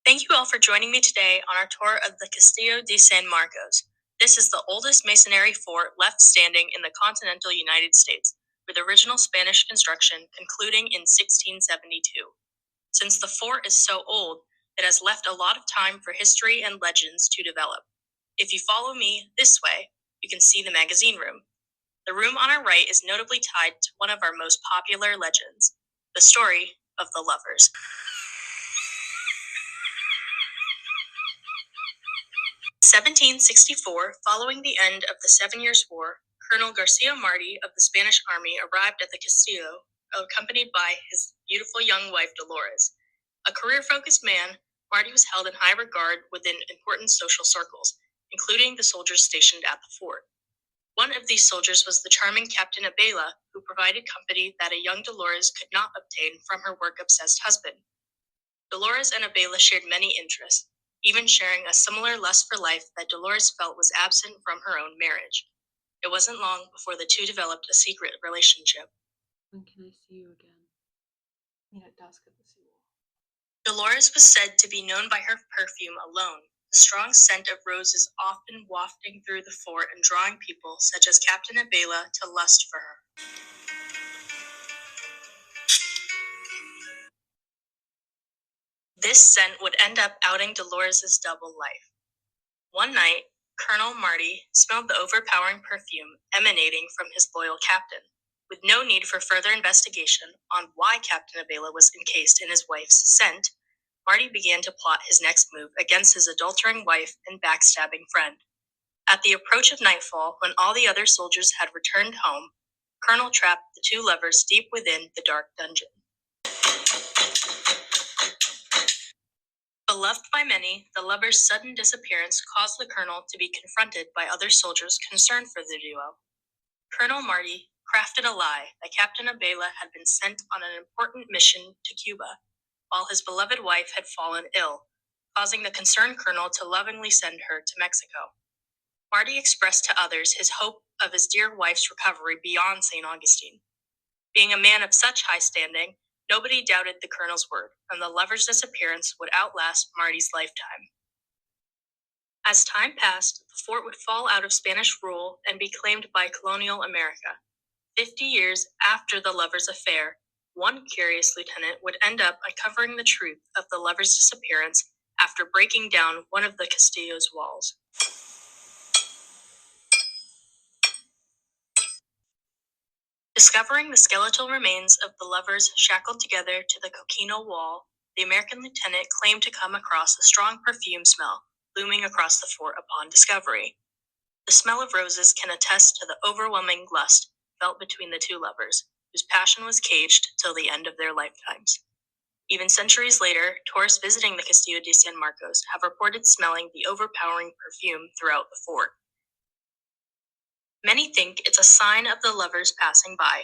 Thank you all for joining me today on our tour of the Castillo de San Marcos. This is the oldest masonry fort left standing in the continental United States, with original Spanish construction concluding in 1672. Since the fort is so old, it has left a lot of time for history and legends to develop. If you follow me this way, you can see the magazine room. The room on our right is notably tied to one of our most popular legends, the story of the lovers. 1764, following the end of the 7 Years' War, Colonel Garcia Marti of the Spanish Army arrived at the Castillo, accompanied by his beautiful young wife Dolores. A career-focused man, Marti was held in high regard within important social circles, including the soldiers stationed at the fort. One of these soldiers was the charming Captain Abela, who provided company that a young Dolores could not obtain from her work-obsessed husband. Dolores and Abela shared many interests, even sharing a similar lust for life that Dolores felt was absent from her own marriage. It wasn't long before the two developed a secret relationship. When can I see you again? At dusk at the seawall. Dolores was said to be known by her perfume alone, the strong scent of roses often wafting through the fort and drawing people such as Captain Abela to lust for her. This scent would end up outing Dolores' double life. One night, Colonel Marti smelled the overpowering perfume emanating from his loyal captain. With no need for further investigation on why Captain Abela was encased in his wife's scent, Marti began to plot his next move against his adulterating wife and backstabbing friend. At the approach of nightfall, when all the other soldiers had returned home, Colonel trapped the two lovers deep within the dark dungeon. Beloved by many, the lovers' sudden disappearance caused the colonel to be confronted by other soldiers concerned for the duo. Colonel Marti crafted a lie that Captain Abela had been sent on an important mission to Cuba, while his beloved wife had fallen ill, causing the concerned colonel to lovingly send her to Mexico. Marti expressed to others his hope of his dear wife's recovery beyond St. Augustine. Being a man of such high standing, nobody doubted the colonel's word, and the lovers' disappearance would outlast Marti's lifetime. As time passed, the fort would fall out of Spanish rule and be claimed by colonial America. 50 years after the lovers' affair, one curious lieutenant would end up uncovering the truth of the lovers' disappearance after breaking down one of the Castillo's walls. Discovering the skeletal remains of the lovers shackled together to the coquino wall, the American lieutenant claimed to come across a strong perfume smell looming across the fort upon discovery. The smell of roses can attest to the overwhelming lust felt between the two lovers, whose passion was caged till the end of their lifetimes. Even centuries later, tourists visiting the Castillo de San Marcos have reported smelling the overpowering perfume throughout the fort. Many think it's a sign of the lovers passing by,